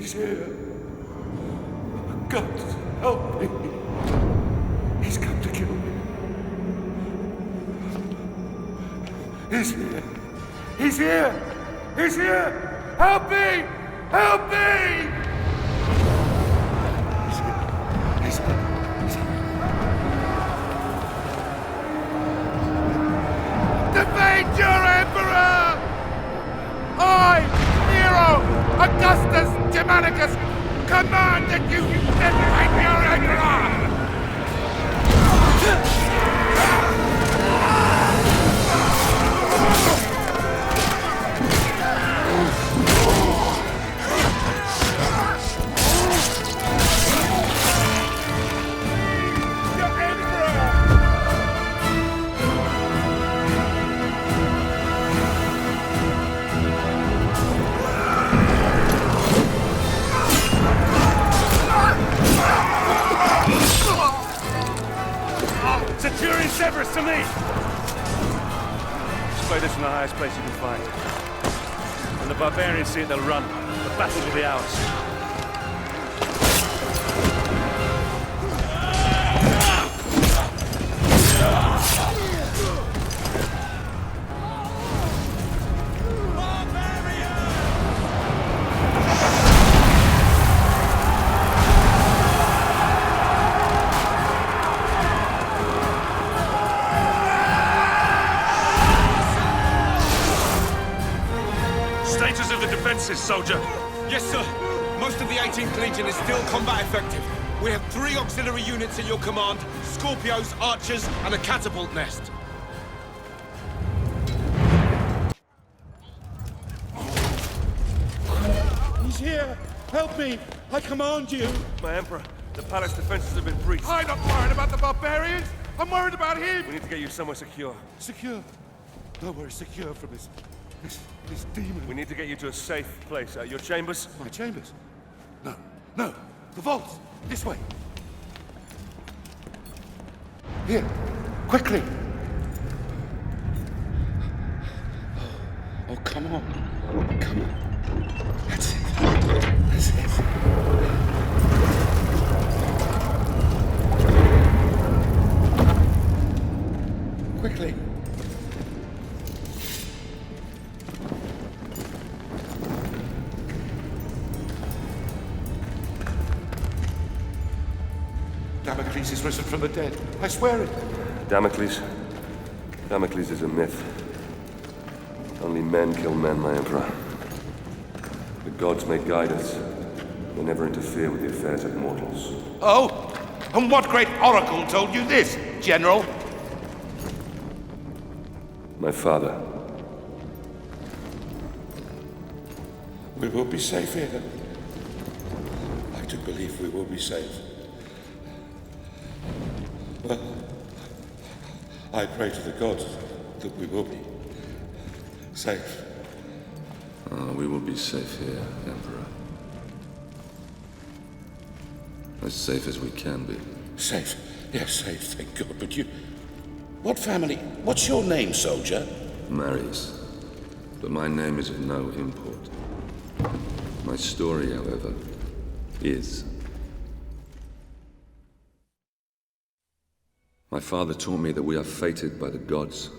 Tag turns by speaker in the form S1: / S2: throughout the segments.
S1: He's here. God, help me. He's come to kill me. He's here. He's here. He's here. Help me. Help me. He's here. He's here. He's here. Defend your emperor! I, Nero, Augustus Germanicus, command that you defend your emperor!
S2: Centurion Severus to me! Display this in the highest place you can find. When the barbarians see it, they'll run. The battle will be ours. Status of the defenses, soldier.
S3: Yes, sir. Most of the 18th Legion is still combat effective. We have 3 auxiliary units at your command, Scorpios, archers, and a catapult nest.
S1: He's here! Help me! I command you!
S2: My Emperor, the palace defenses have been breached.
S1: I'm not worried about the barbarians! I'm worried about him!
S2: We need to get you somewhere secure.
S1: Secure? Nowhere is secure from this demon.
S2: We need to get you to a safe place. Your chambers?
S1: My chambers? No, no! The vaults! This way! Here! Quickly! Oh, come on! Come on! That's it! That's it! Quickly! Damocles is risen from the dead. I swear it.
S2: Damocles? Damocles is a myth. Only men kill men, my Emperor. The gods may guide us. They never interfere with the affairs of mortals.
S1: Oh? And what great oracle told you this, General?
S2: My father.
S1: We will be safe here. I do believe we will be safe. Well, I pray to the gods that we will be safe.
S4: We will be safe here, Emperor. As safe as we can be.
S1: Safe? Yes, safe, thank God. But you... What family? What's your name, soldier?
S4: Marius. But my name is of no import. My story, however, is. My father taught me that we are fated by the gods,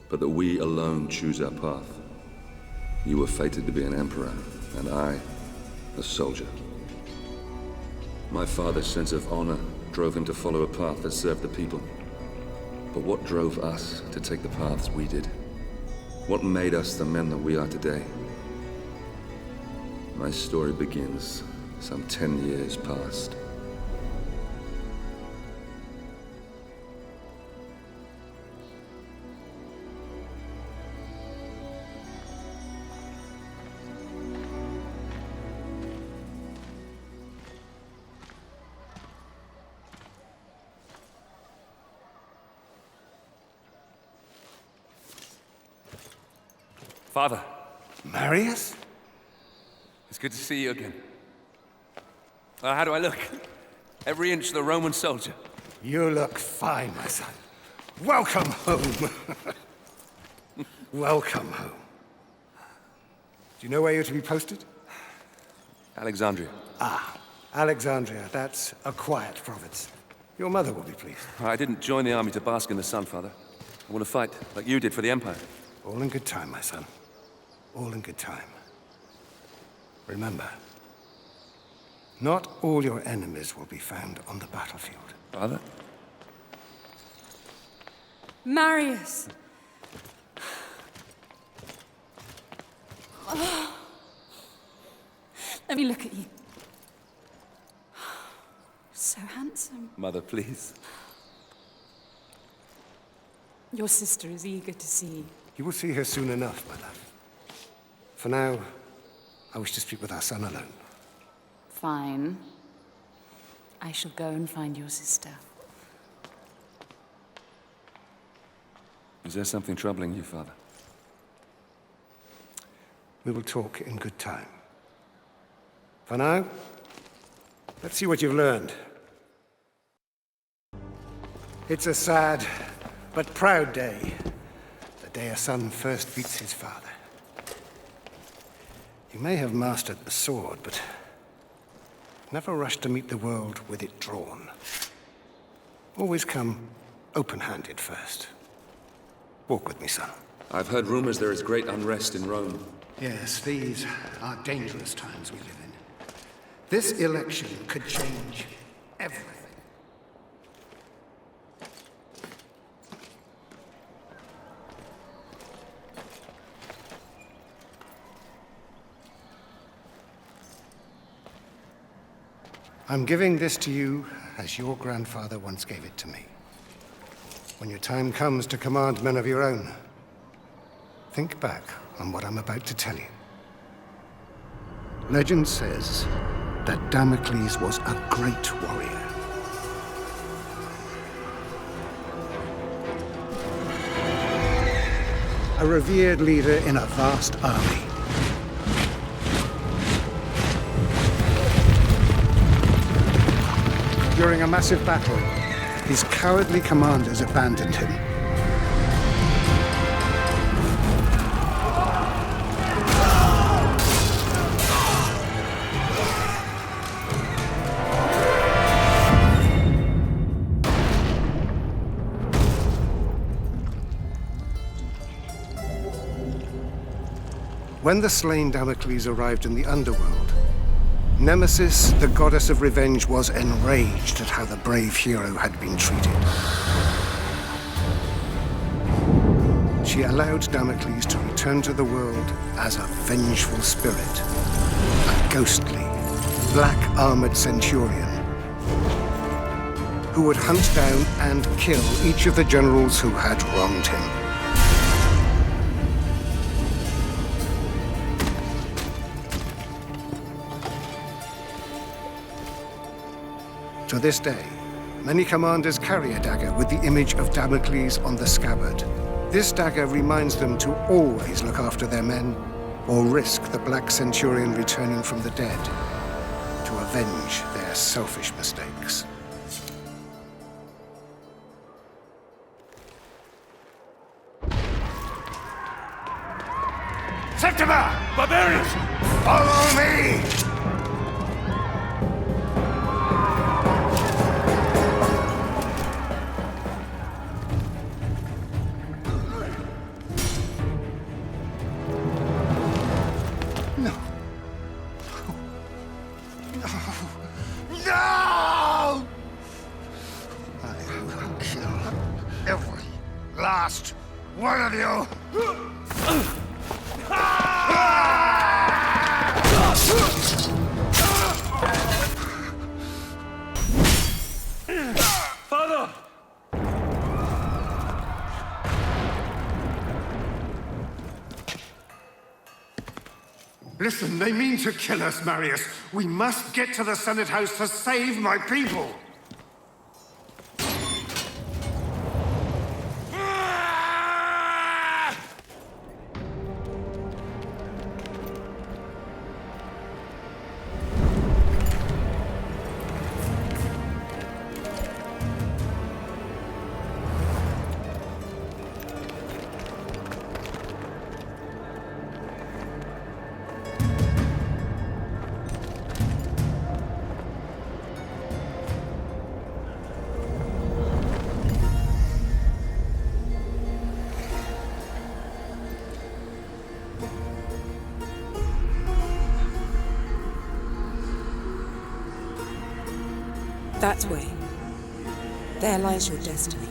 S4: but that we alone choose our path. You were fated to be an emperor, and I, a soldier. My father's sense of honor drove him to follow a path that served the people. But what drove us to take the paths we did? What made us the men that we are today? My story begins some 10 years past.
S2: Father.
S1: Marius?
S2: It's good to see you again. How do I look? Every inch the Roman soldier.
S1: You look fine, my son. Welcome home. Welcome home. Do you know where you're to be posted?
S2: Alexandria.
S5: Ah, Alexandria. That's a quiet province. Your mother will be pleased.
S2: I didn't join the army to bask in the sun, Father. I want to fight, like you did for the Empire.
S5: All in good time, my son. All in good time. Remember, not all your enemies will be found on the battlefield.
S2: Father?
S6: Marius! Let me look at you. So handsome.
S2: Mother, please.
S6: Your sister is eager to see you.
S5: You will see her soon enough, my love. For now, I wish to speak with our son alone.
S6: Fine. I shall go and find your sister.
S2: Is there something troubling you, Father?
S5: We will talk in good time. For now, let's see what you've learned. It's a sad but proud day. The day a son first meets his father. You may have mastered the sword, but never rush to meet the world with it drawn. Always come open-handed first. Walk with me, son.
S4: I've heard rumors there is great unrest in Rome.
S5: Yes, these are dangerous times we live in. This election could change everything. I'm giving this to you as your grandfather once gave it to me. When your time comes to command men of your own, think back on what I'm about to tell you. Legend says that Damocles was a great warrior. A revered leader in a vast army. During a massive battle, his cowardly commanders abandoned him. When the slain Damocles arrived in the underworld, Nemesis, the goddess of revenge, was enraged at how the brave hero had been treated. She allowed Damocles to return to the world as a vengeful spirit, a ghostly, black-armored centurion who would hunt down and kill each of the generals who had wronged him. To this day, many commanders carry a dagger with the image of Damocles on the scabbard. This dagger reminds them to always look after their men, or risk the Black Centurion returning from the dead to avenge their selfish mistakes. Septima! Barbarians! Follow me! One of you!
S2: Father!
S5: Listen, they mean to kill us, Marius. We must get to the Senate House to save my people.
S7: That way. There lies your destiny.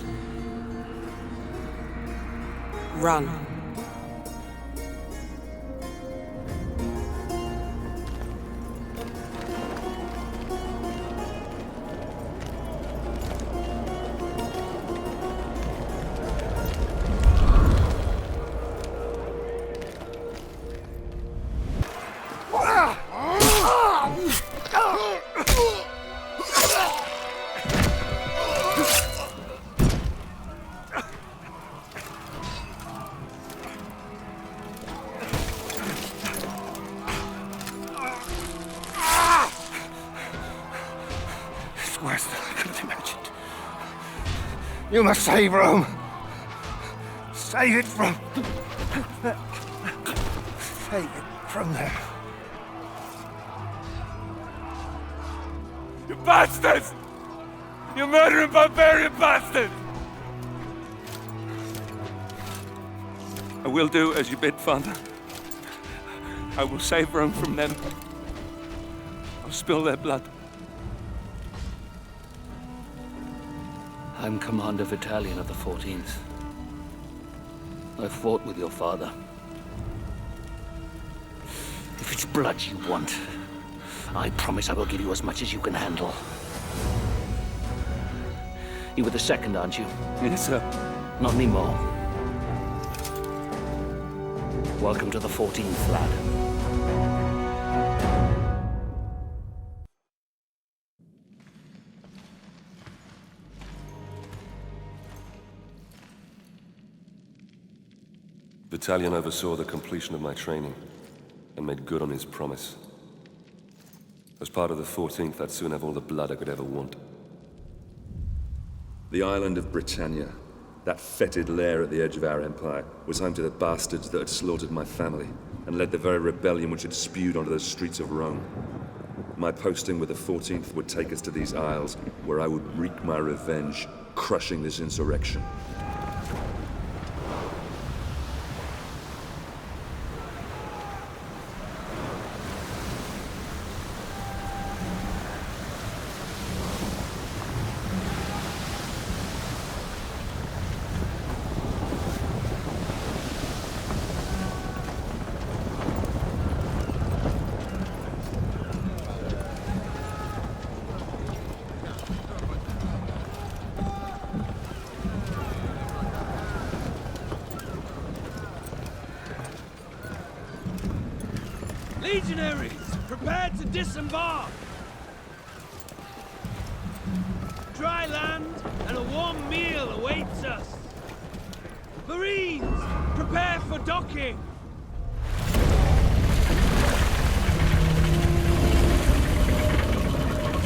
S7: Run.
S5: Worse than I could have imagined. You must save Rome. Save it from... Save it from there.
S3: You bastards! You murdering barbarian bastards!
S8: I will do as you bid, Father. I will save Rome from them. I'll spill their blood.
S9: I'm Commander Battalion of the 14th. I fought with your father. If it's blood you want, I promise I will give you as much as you can handle. You were the second, aren't you?
S8: Yes, sir.
S9: Not anymore. Welcome to the 14th, lad.
S2: Battalion oversaw the completion of my training and made good on his promise. As part of the 14th, I'd soon have all the blood I could ever want.
S4: The island of Britannia, that fetid lair at the edge of our empire, was home to the bastards that had slaughtered my family and led the very rebellion which had spewed onto the streets of Rome. My posting with the 14th would take us to these isles, where I would wreak my revenge, crushing this insurrection.
S3: Legionaries, prepare to disembark! Dry land and a warm meal awaits us. Marines, prepare for docking!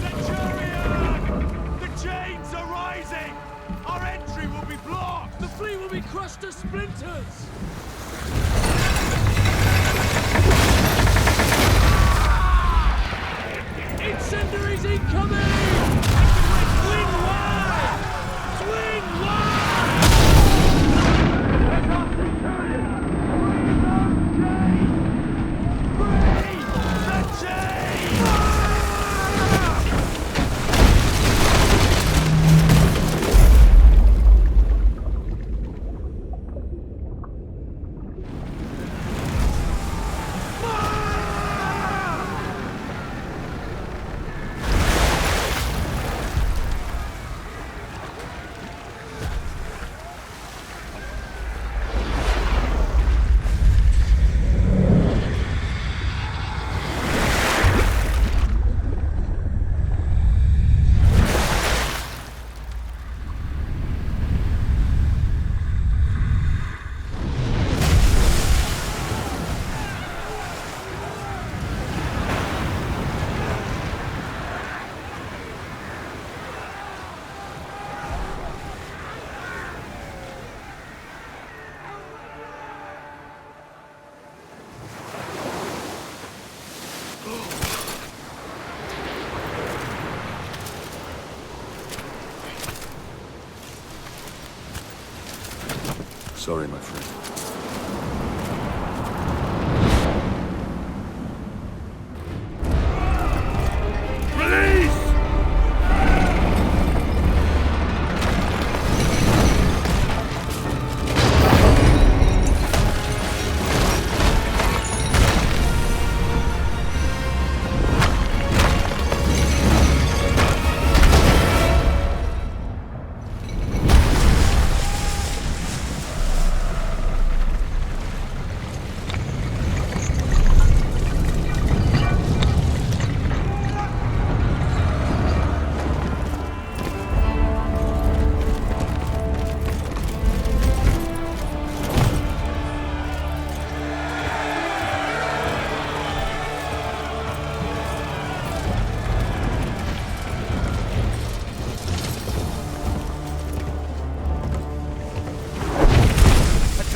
S3: Centurion! The chains are rising! Our entry will be blocked! The fleet will be crushed to splinters! Incendiaries incoming! Swing wide! Swing wide! Let off the Centurion! Free the chain!
S4: Sorry, my friend.
S3: Release!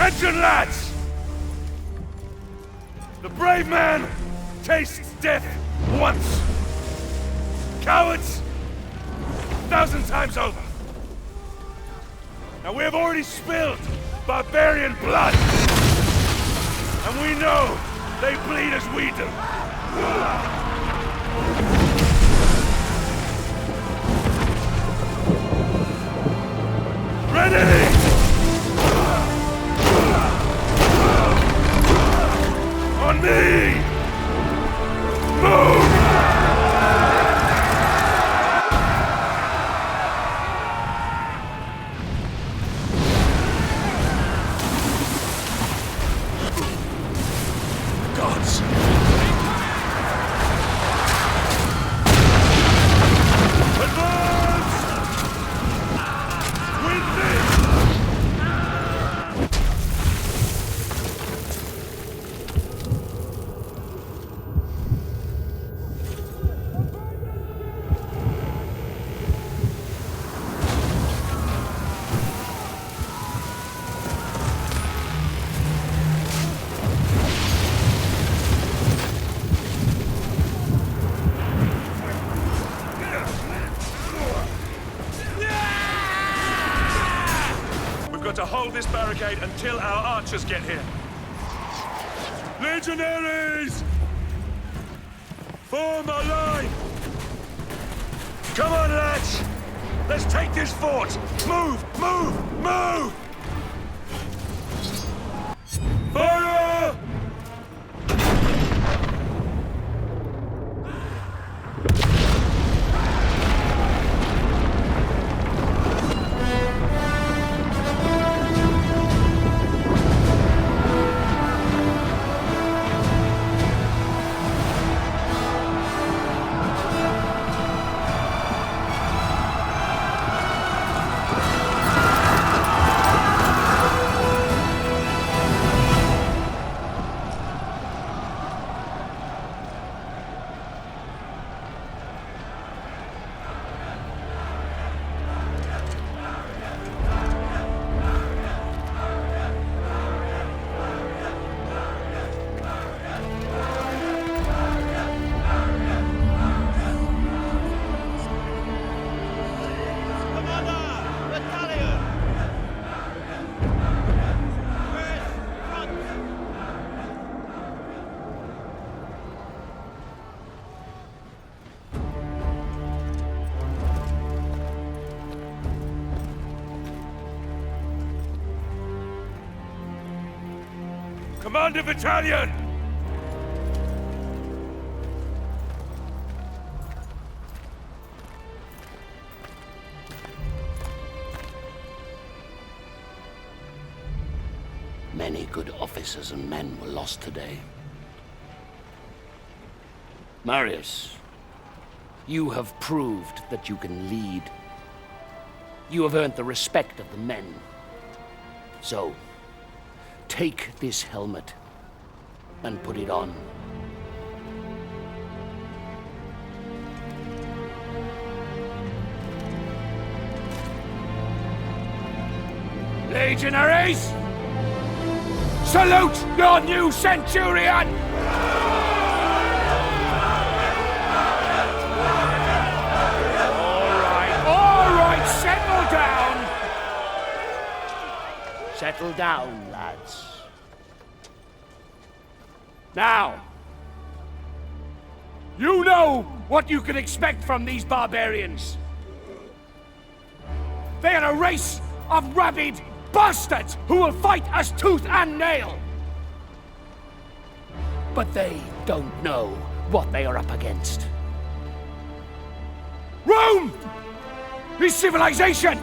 S8: Attention, lads! The brave man tastes death once. Cowards, 1,000 times over. Now we have already spilled barbarian blood. And we know they bleed as we do. Ready! On me! Move! Gods! Advance! Win this! We've got to hold this barricade until our archers get here. Legionaries! Form a line! Come on, lads! Let's take this fort! Move! Move! Move! Fire! Commander Battalion!
S9: Many good officers and men were lost today. Marius, you have proved that you can lead. You have earned the respect of the men. So, take this helmet and put it on.
S8: Legionaries! Salute your new centurion! All right, settle down! Settle down, lads. Now, you know what you can expect from these barbarians. They are a race of rabid bastards who will fight us tooth and nail. But they don't know what they are up against. Rome is civilization.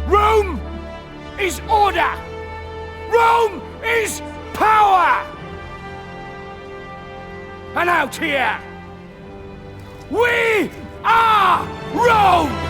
S8: Rome is order. Rome is power. And out here, we are Rome!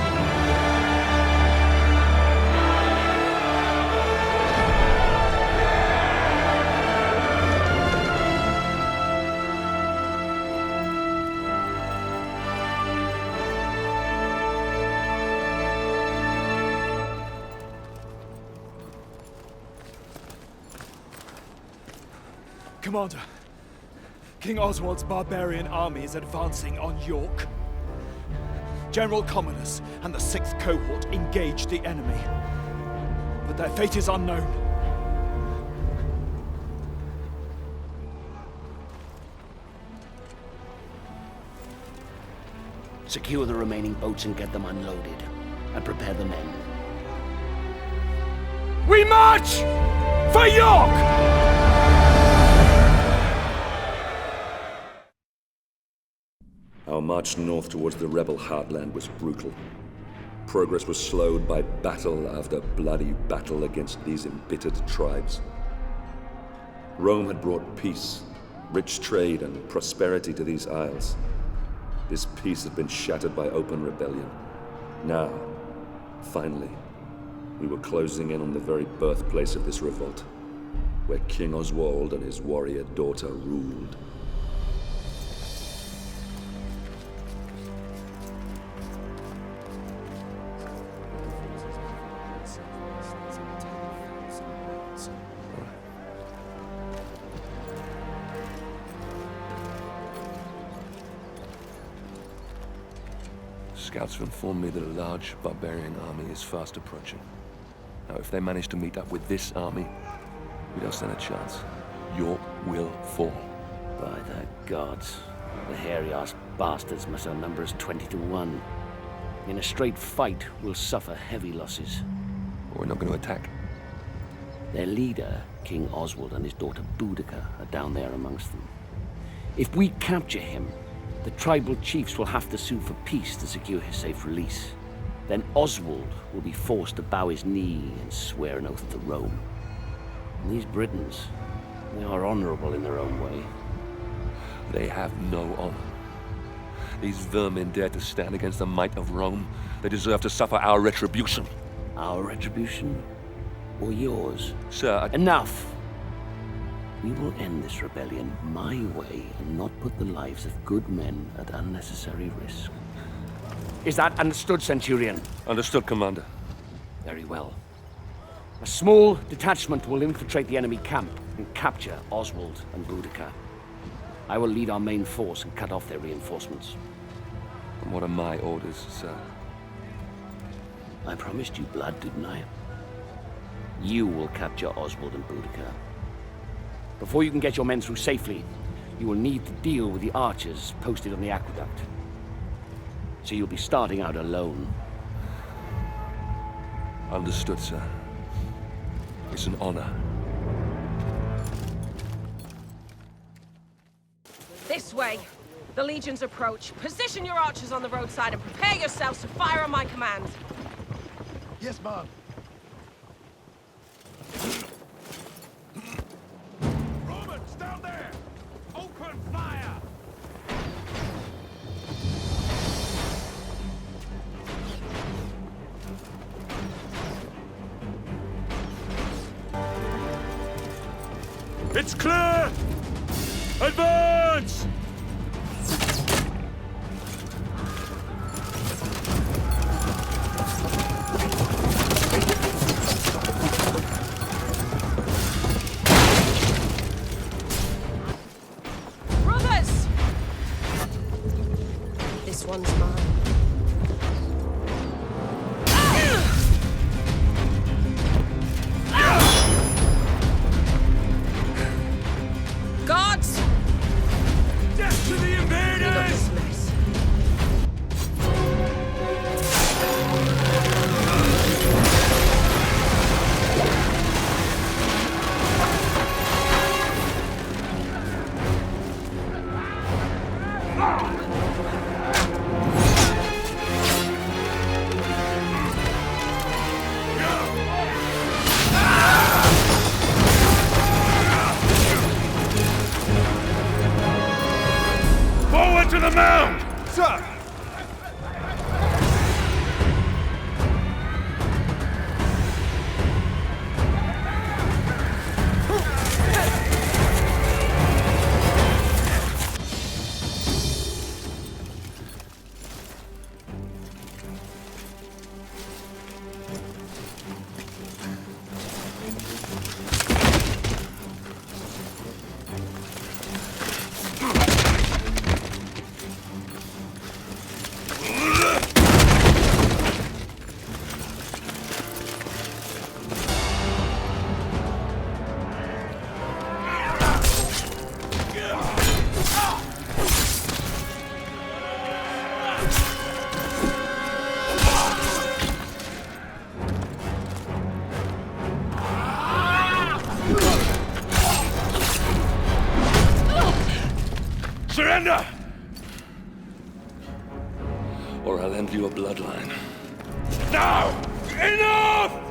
S10: Commander, King Oswald's barbarian army is advancing on York. General Commodus and the 6th Cohort engaged the enemy, but their fate is unknown.
S9: Secure the remaining boats and get them unloaded, and prepare the men.
S10: We march for York!
S4: Our march north towards the rebel heartland was brutal. Progress was slowed by battle after bloody battle against these embittered tribes. Rome had brought peace, rich trade, and prosperity to these isles. This peace had been shattered by open rebellion. Now, finally, we were closing in on the very birthplace of this revolt, where King Oswald and his warrior daughter ruled.
S2: Scouts have informed me that a large barbarian army is fast approaching. Now, if they manage to meet up with this army, we don't stand a chance. York will fall.
S9: By the gods, the hairy-ass bastards must outnumber us 20 to 1. In a straight fight, we'll suffer heavy losses.
S2: We're not going to attack.
S9: Their leader, King Oswald, and his daughter Boudica are down there amongst them. If we capture him, the tribal chiefs will have to sue for peace to secure his safe release. Then Oswald will be forced to bow his knee and swear an oath to Rome. And these Britons, they are honorable in their own way.
S2: They have no honor. These vermin dare to stand against the might of Rome. They deserve to suffer our retribution.
S9: Our retribution? Or yours?
S2: Sir,
S9: Enough! We will end this rebellion my way and not put the lives of good men at unnecessary risk. Is that understood, Centurion?
S2: Understood, Commander.
S9: Very well. A small detachment will infiltrate the enemy camp and capture Oswald and Boudica. I will lead our main force and cut off their reinforcements.
S2: And what are my orders, sir?
S9: I promised you blood, didn't I? You will capture Oswald and Boudica. Before you can get your men through safely, you will need to deal with the archers posted on the aqueduct. So you'll be starting out alone.
S2: Understood, sir. It's an honor.
S11: This way. The legions approach. Position your archers on the roadside and prepare yourselves to fire on my command.
S3: Yes, ma'am. Romans, down there! Open fire! It's clear! Advance!
S11: Brothers! This one's mine. Guards!
S3: Death to the invaders!
S11: Mess.
S3: Forward to the mound! Sir! Surrender!
S4: Or I'll end your bloodline.
S3: Now! Enough!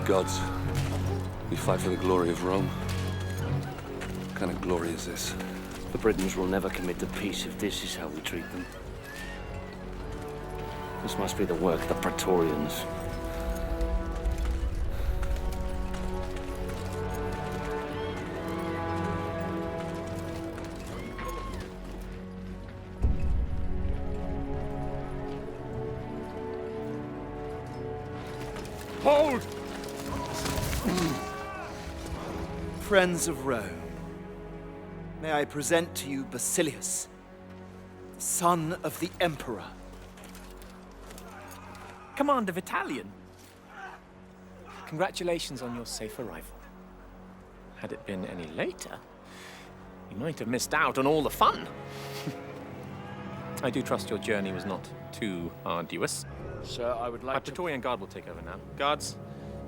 S4: Gods, we fight for the glory of Rome. What kind of glory is this?
S9: The Britons will never commit to peace if this is how we treat them. This must be the work of the Praetorians.
S3: Hold!
S10: Friends of Rome, may I present to you Basilius, son of the Emperor.
S12: Commander Vitalian. Congratulations on your safe arrival. Had it been any later, you might have missed out on all the fun. I do trust your journey was not too arduous.
S9: Sir, I would
S12: My
S9: like to...
S12: Praetorian Guard will take over now. Guards,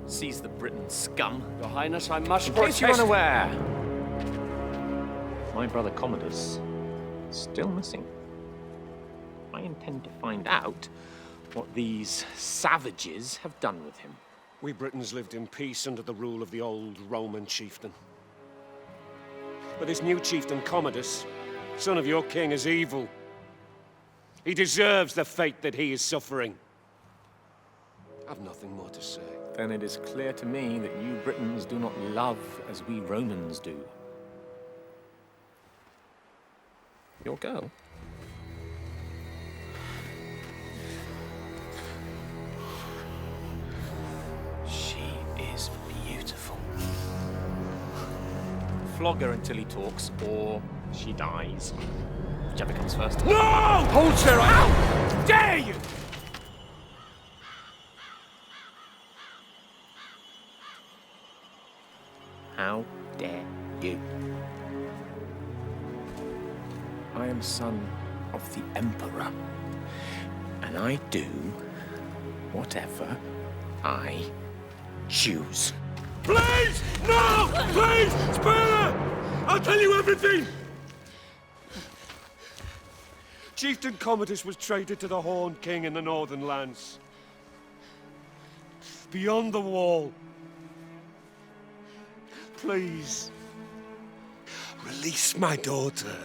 S12: seize the Briton scum.
S9: Your Highness, I must
S12: In case you're
S9: protest...
S12: unaware, my brother Commodus is still missing. I intend to find out what these savages have done with him.
S3: We Britons lived in peace under the rule of the old Roman chieftain. But this new chieftain, Commodus, son of your king, is evil. He deserves the fate that he is suffering. I've nothing more to say.
S12: Then it is clear to me that you Britons do not love as we Romans do. Your girl. She is beautiful. Flog her until he talks, or she dies. Whichever comes first.
S3: No! Hold, sir! How dare you!
S12: How dare you? I am son of the Emperor, and I do whatever I choose.
S3: Please! No! Please! Spare her! I'll tell you everything! Chieftain Commodus was traded to the Horned King in the Northern Lands. Beyond the wall. Please. Release my daughter.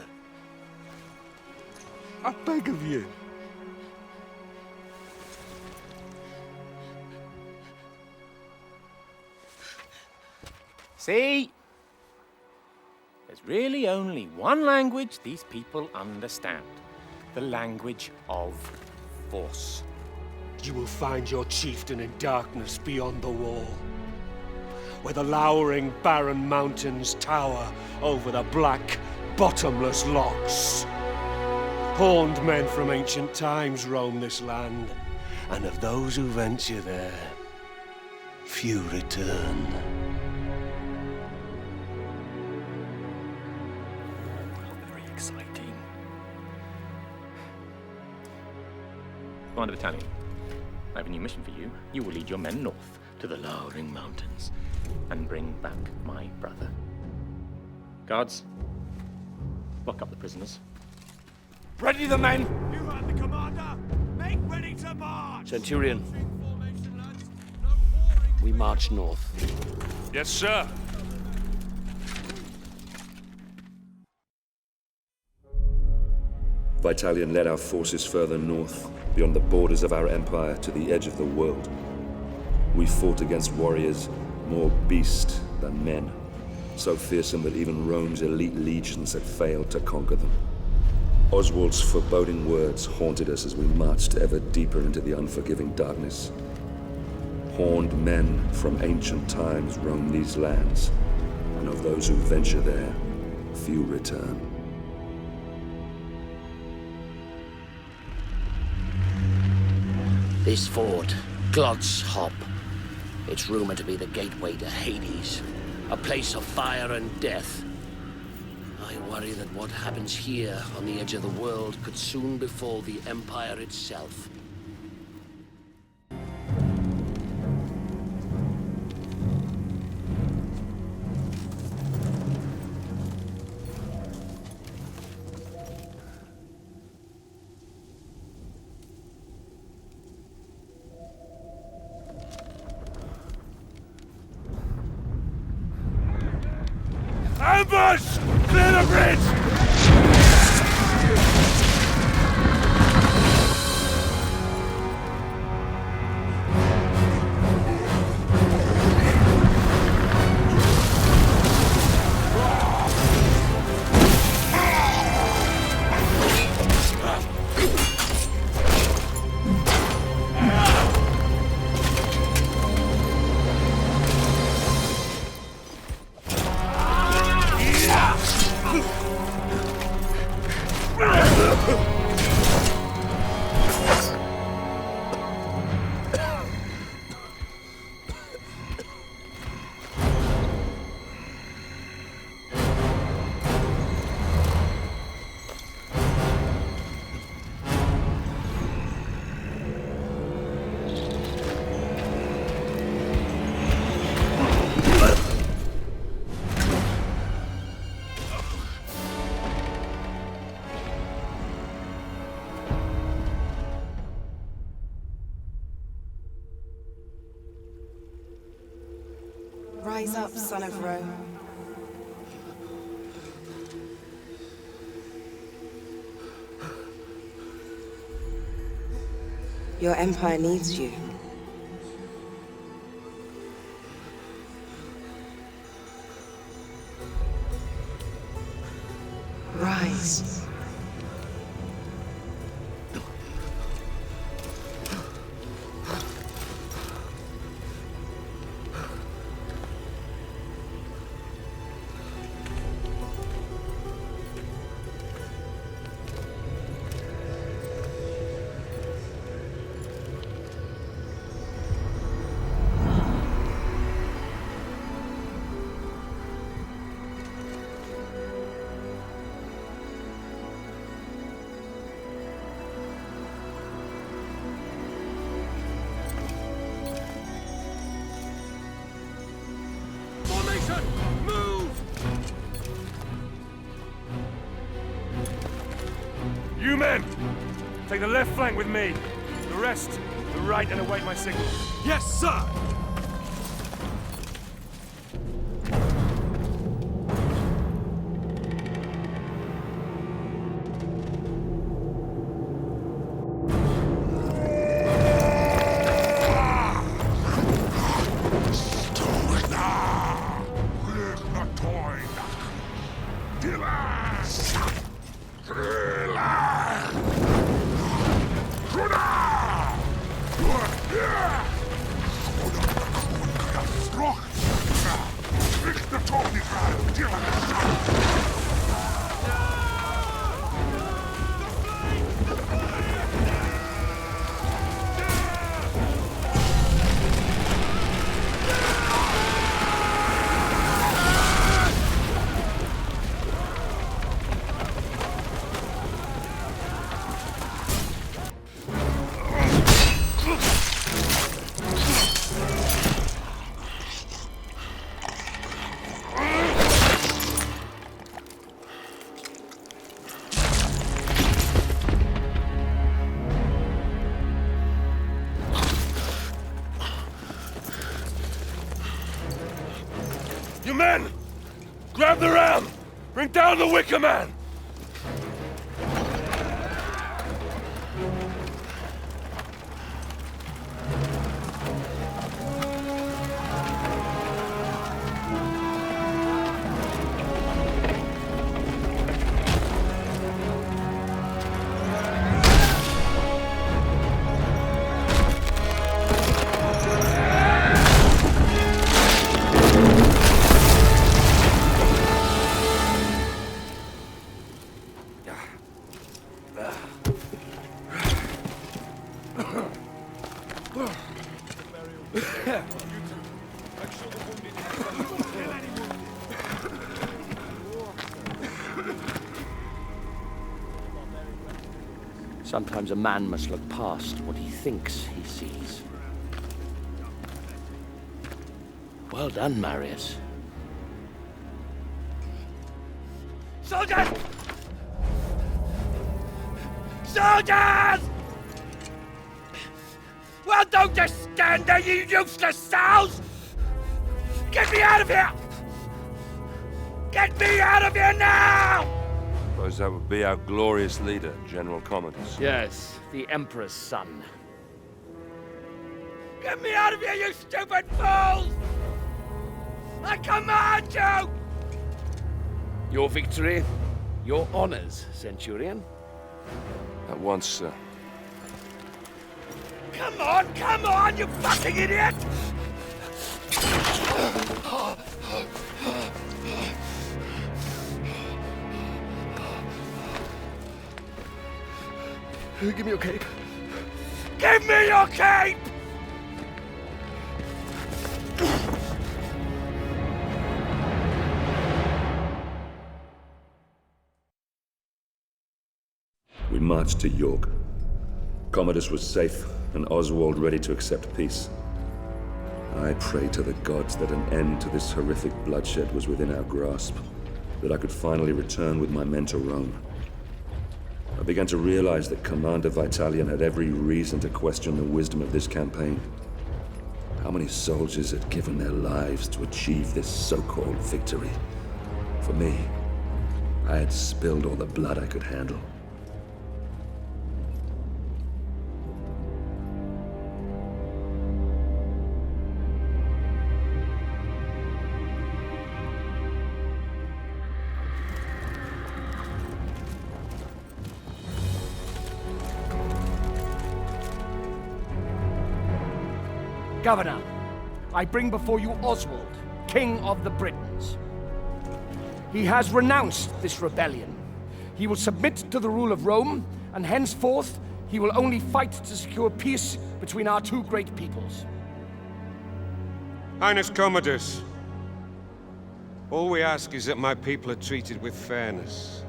S3: I beg of you.
S12: See? There's really only one language these people understand. The language of force.
S3: You will find your chieftain in darkness beyond the wall, where the lowering barren mountains tower over the black, bottomless lochs. Horned men from ancient times roam this land, and of those who venture there, few return.
S12: Very exciting. Commander Britannia, I have a new mission for you. You will lead your men north to the lowering mountains and bring back my brother. Guards, lock up the prisoners.
S3: Ready the men!
S10: You heard the commander! Make ready to march!
S9: Centurion, we march north.
S3: Yes, sir.
S4: Vitalian led our forces further north, beyond the borders of our empire to the edge of the world. We fought against warriors more beast than men, so fearsome that even Rome's elite legions had failed to conquer them. Oswald's foreboding words haunted us as we marched ever deeper into the unforgiving darkness. Horned men from ancient times roam these lands, and of those who venture there, few return.
S9: This fort, Glod's Hop. It's rumored to be the gateway to Hades, a place of fire and death. I worry that what happens here on the edge of the world could soon befall the Empire itself.
S3: Ambush! Clear the bridge!
S7: Rise up, son of Rome. Your empire needs you. Rise.
S3: You men! Take the left flank with me. The rest, the right, and await my signal. Yes, sir! You men! Grab the ram! Bring down the Wicker Man!
S9: Sometimes a man must look past what he thinks he sees. Well done, Marius.
S3: Soldiers! Soldiers! Well, don't just stand there, you useless sows! Get me out of here! Get me out of here now!
S2: Suppose that would be our glorious leader, General Commodus.
S9: Yes, the Emperor's son.
S3: Get me out of here, you stupid fools! I command you!
S9: Your victory, your honors, Centurion.
S2: At once, sir.
S3: Come on, you fucking idiot!
S10: Give me your cape.
S3: Give me your cape!
S4: We marched to York. Commodus was safe, and Oswald ready to accept peace. I prayed to the gods that an end to this horrific bloodshed was within our grasp, that I could finally return with my men to Rome. I began to realize that Commander Vitalian had every reason to question the wisdom of this campaign. How many soldiers had given their lives to achieve this so-called victory? For me, I had spilled all the blood I could handle.
S3: Governor, I bring before you Oswald, King of the Britons. He has renounced this rebellion. He will submit to the rule of Rome, and henceforth, he will only fight to secure peace between our two great peoples.
S13: Highness Commodus, all we ask is that my people are treated with fairness.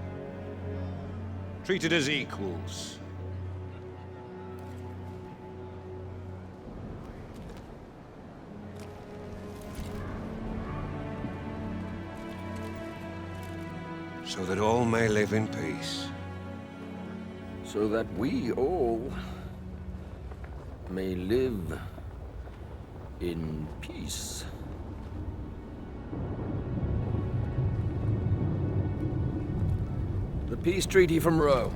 S13: Treated as equals. So that all may live in peace.
S9: So that we all may live in peace. The peace treaty from Rome.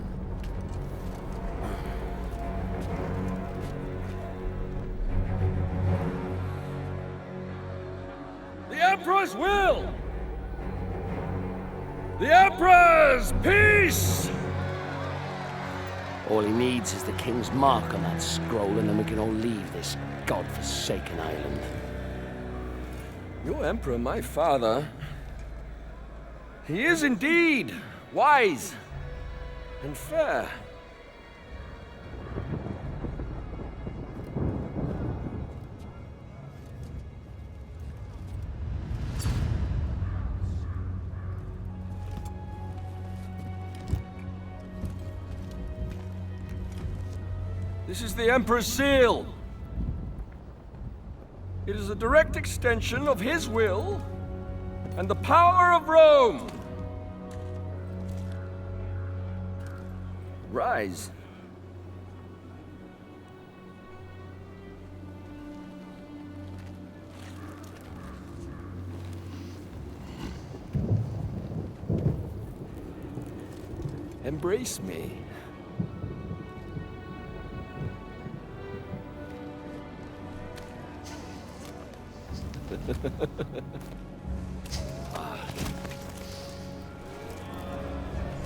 S3: The Emperor's will! The Emperor's peace!
S9: All he needs is the King's mark on that scroll, and then we can all leave this god-forsaken island.
S3: Your Emperor, my father, he is indeed wise and fair. This is the Emperor's seal. It is a direct extension of his will and the power of Rome. Ryse. Embrace me.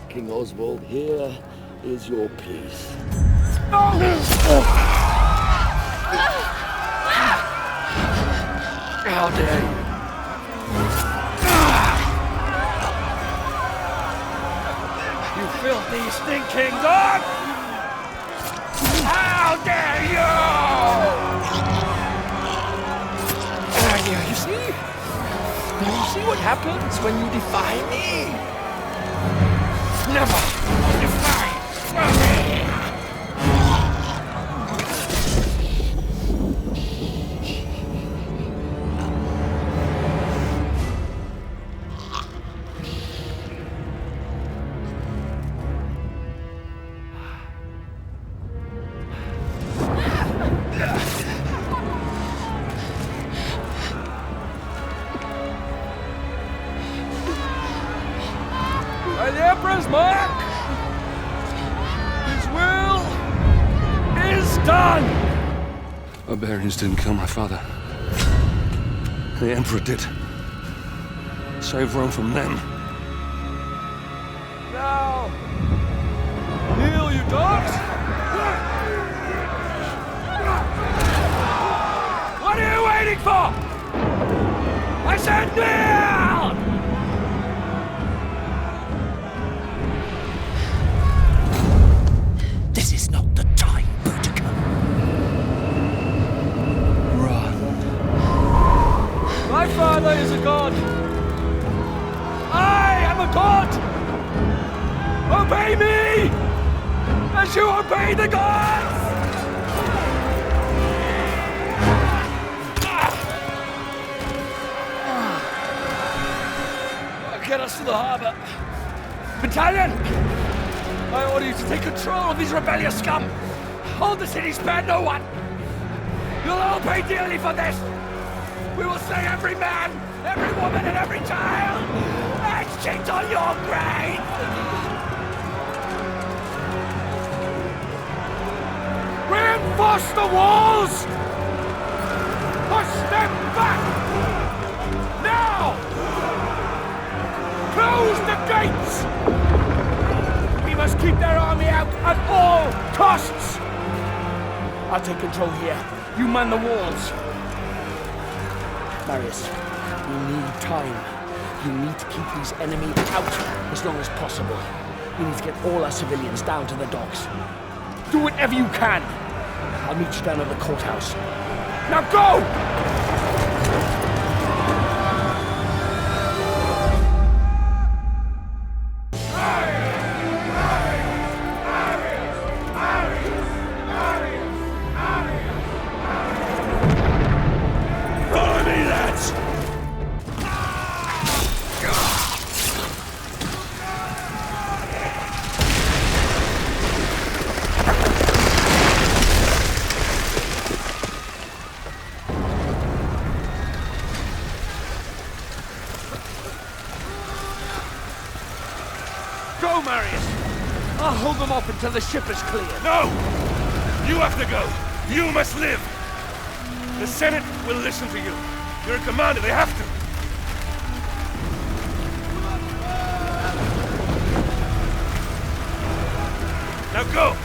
S9: King Oswald, here is your peace.
S3: No!
S9: How dare you!
S3: You filthy, stinking dog! How dare you!
S9: Britannia, you see? You see what happens when you defy me? Never defy me! By the Emperor's mark, his will is done!
S2: Barbarians didn't kill my father. The Emperor did. Save Rome from them.
S9: Now, kneel, you dogs! What are you waiting for? I said kneel! This is not the time, Britannia. Run. My father is a god. I am a god. Obey me, as you obey the gods. Get us to the harbor. Battalion! I order you to take control of these rebellious scum! Hold the city, spare no one! You'll all pay dearly for this! We will slay every man, every woman, and every child! And shit on your grave! Reinforce the walls! Push them back! Now! Close the gates! We must keep their army out at all costs! I'll take control here. You man the walls. Marius, we need time. You need to keep these enemies out as long as possible. We need to get all our civilians down to the docks. Do whatever you can. I'll meet you down at the courthouse. Now go! Go, Marius! I'll hold them off until the ship is clear.
S2: No! You have to go! You must live! The Senate will listen to you. You're a commander, they have to. Now go!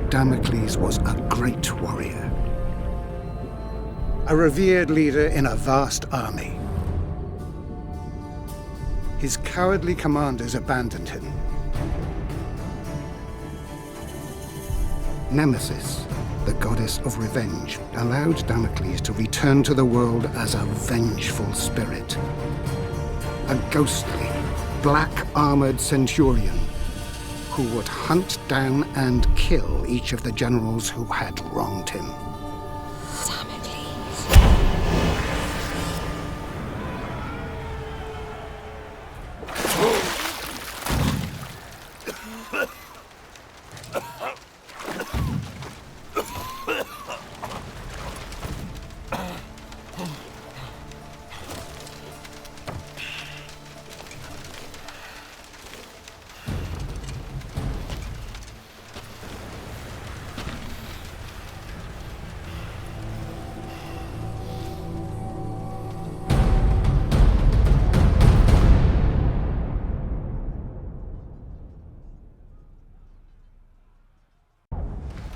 S5: Damocles was a great warrior, a revered leader in a vast army. His cowardly commanders abandoned him. Nemesis, the goddess of revenge, allowed Damocles to return to the world as a vengeful spirit. A ghostly, black-armored centurion who would hunt down and kill each of the generals who had wronged him.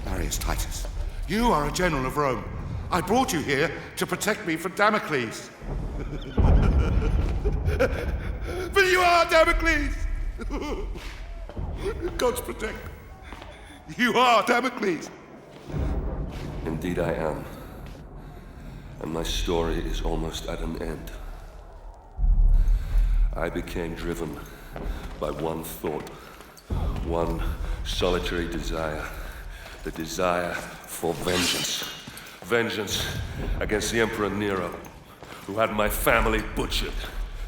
S14: Marius Titus, you are a general of Rome. I brought you here to protect me from Damocles. But you are Damocles! God's protect me. You are Damocles!
S2: Indeed I am. And my story is almost at an end. I became driven by one thought, one solitary desire. The desire for vengeance. Vengeance against the Emperor Nero, who had my family butchered.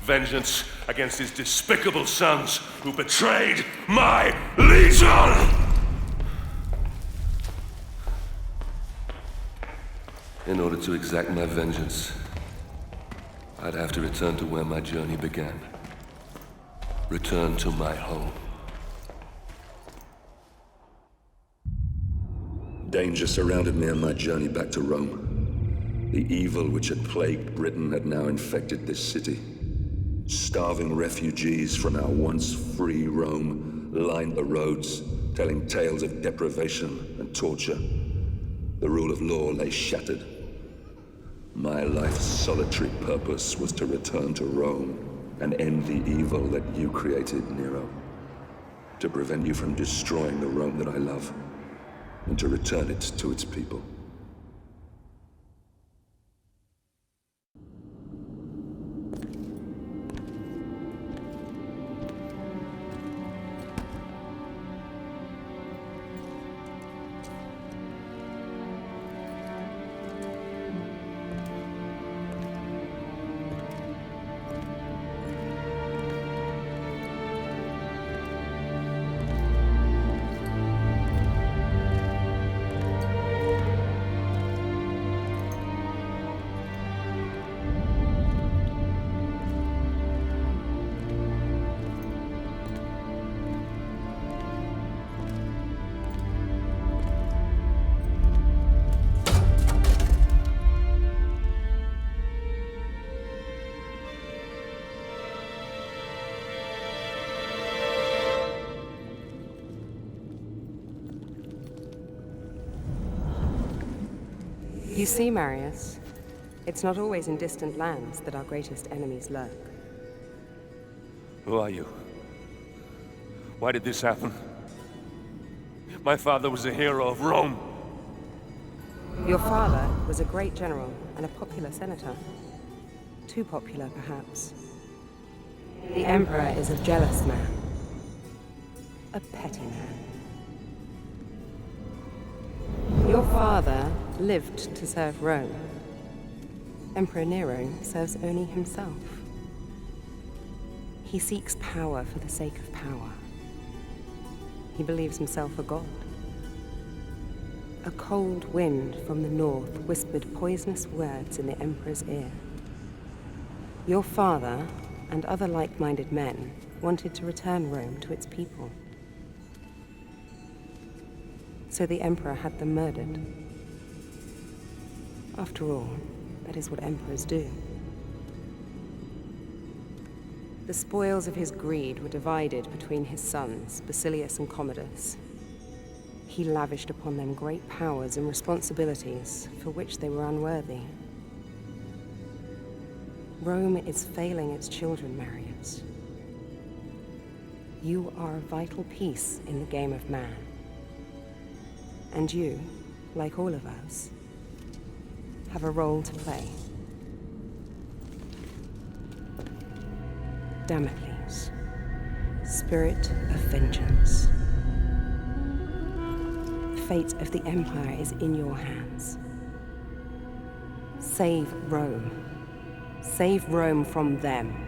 S2: Vengeance against his despicable sons, who betrayed my legion! In order to exact my vengeance, I'd have to return to where my journey began. Return to my home.
S4: Danger surrounded me on my journey back to Rome. The evil which had plagued Britain had now infected this city. Starving refugees from our once free Rome lined the roads, telling tales of deprivation and torture. The rule of law lay shattered. My life's solitary purpose was to return to Rome and end the evil that you created, Nero. To prevent you from destroying the Rome that I love, and to return it to its people.
S7: You see, Marius, it's not always in distant lands that our greatest enemies lurk.
S2: Who are you? Why did this happen? My father was a hero of Rome.
S7: Your father was a great general and a popular senator. Too popular, perhaps. The Emperor is a jealous man. A petty man. Your father lived to serve Rome. Emperor Nero serves only himself. He seeks power for the sake of power. He believes himself a god. A cold wind from the north whispered poisonous words in the Emperor's ear. Your father and other like-minded men wanted to return Rome to its people. So the Emperor had them murdered. After all, that is what emperors do. The spoils of his greed were divided between his sons, Basilius and Commodus. He lavished upon them great powers and responsibilities for which they were unworthy. Rome is failing its children, Marius. You are a vital piece in the game of man. And you, like all of us, have a role to play. Damocles, spirit of vengeance. The fate of the Empire is in your hands. Save Rome. Save Rome from them.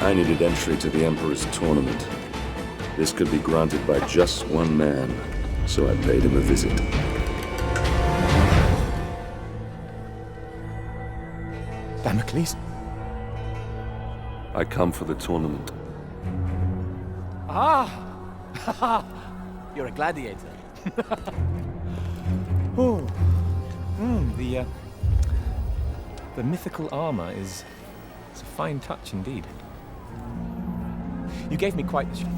S4: I needed entry to the Emperor's tournament. This could be granted by just one man, so I paid him a visit.
S10: Damocles?
S2: I come for the tournament.
S10: Ah! You're a gladiator. Oh. The mythical armor is a fine touch indeed. You gave me quite the shock.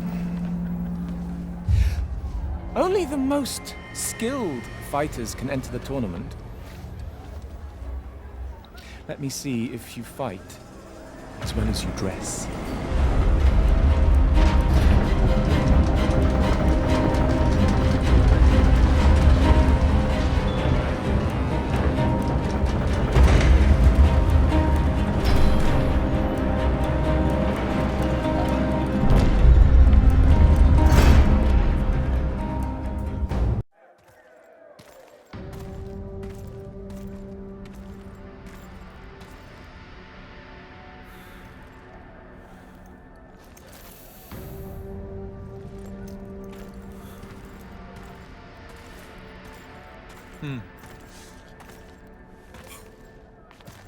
S10: Only the most skilled fighters can enter the tournament. Let me see if you fight as well as you dress.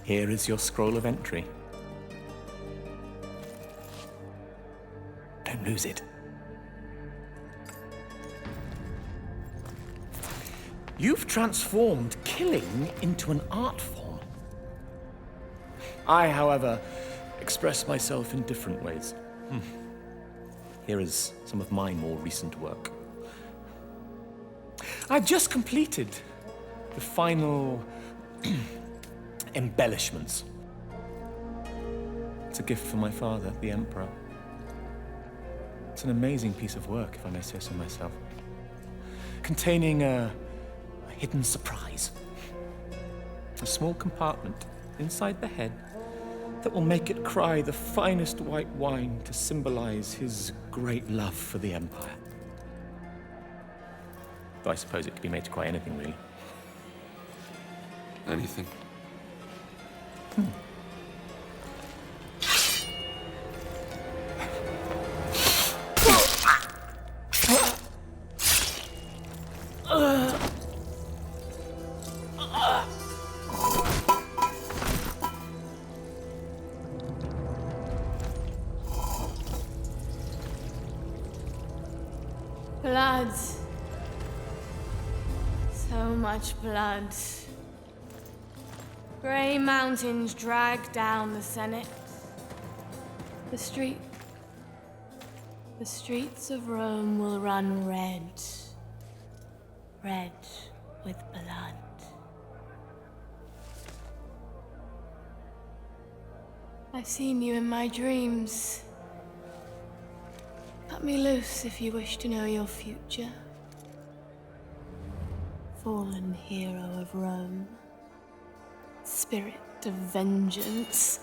S10: Here is your scroll of entry. Don't lose it. You've transformed killing into an art form. I, however, express myself in different ways. Here is some of my more recent work. I've just completed the final embellishments. It's a gift from my father, the Emperor. It's an amazing piece of work, if I may say so myself, containing a hidden surprise. A small compartment inside the head that will make it cry the finest white wine to symbolize his great love for the Empire. Though I suppose it could be made to cry anything, really.
S2: Anything?
S15: Blood. So much blood. Grey mountains drag down the Senate. The streets of Rome will run red. Red with blood. I've seen you in my dreams. Cut me loose if you wish to know your future. Fallen hero of Rome. Spirit of vengeance.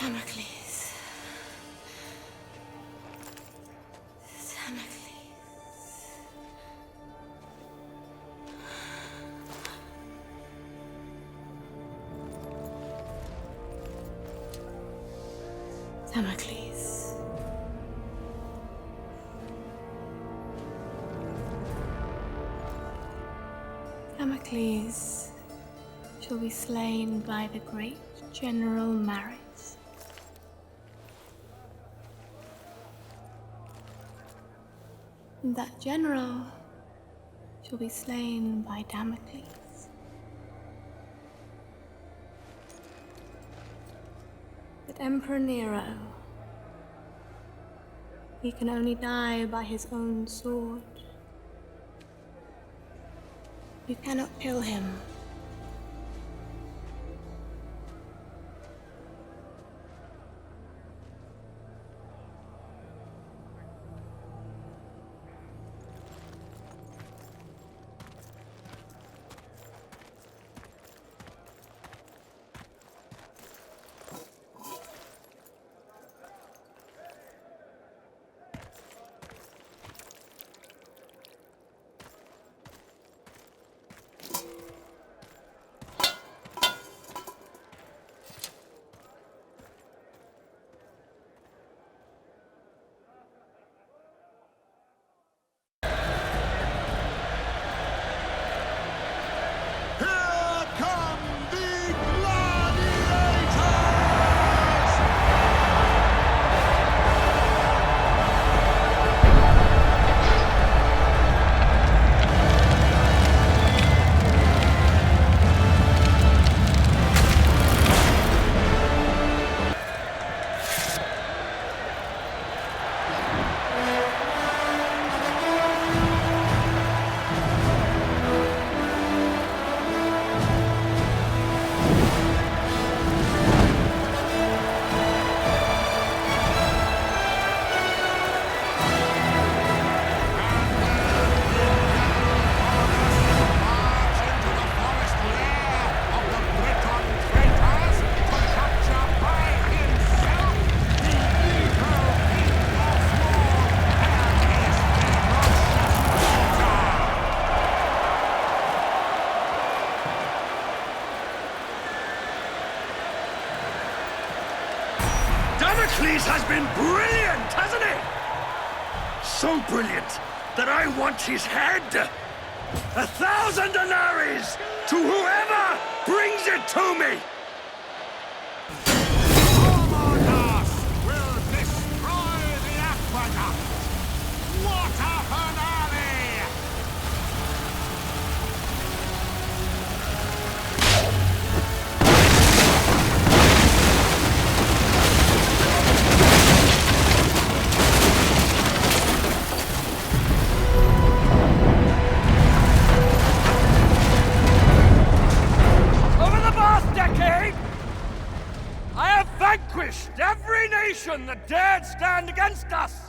S15: Damocles. Damocles. Damocles. Damocles shall be slain by the great General Marius. And that general shall be slain by Damocles. But Emperor Nero, he can only die by his own sword. You cannot kill him.
S16: Damocles has been brilliant, hasn't he? So brilliant that I want his head. 1,000 denaries to whoever brings it to me.
S14: Will destroy the aqueduct! What a finale!
S3: Over the past decade, I have vanquished every nation that dared stand against us.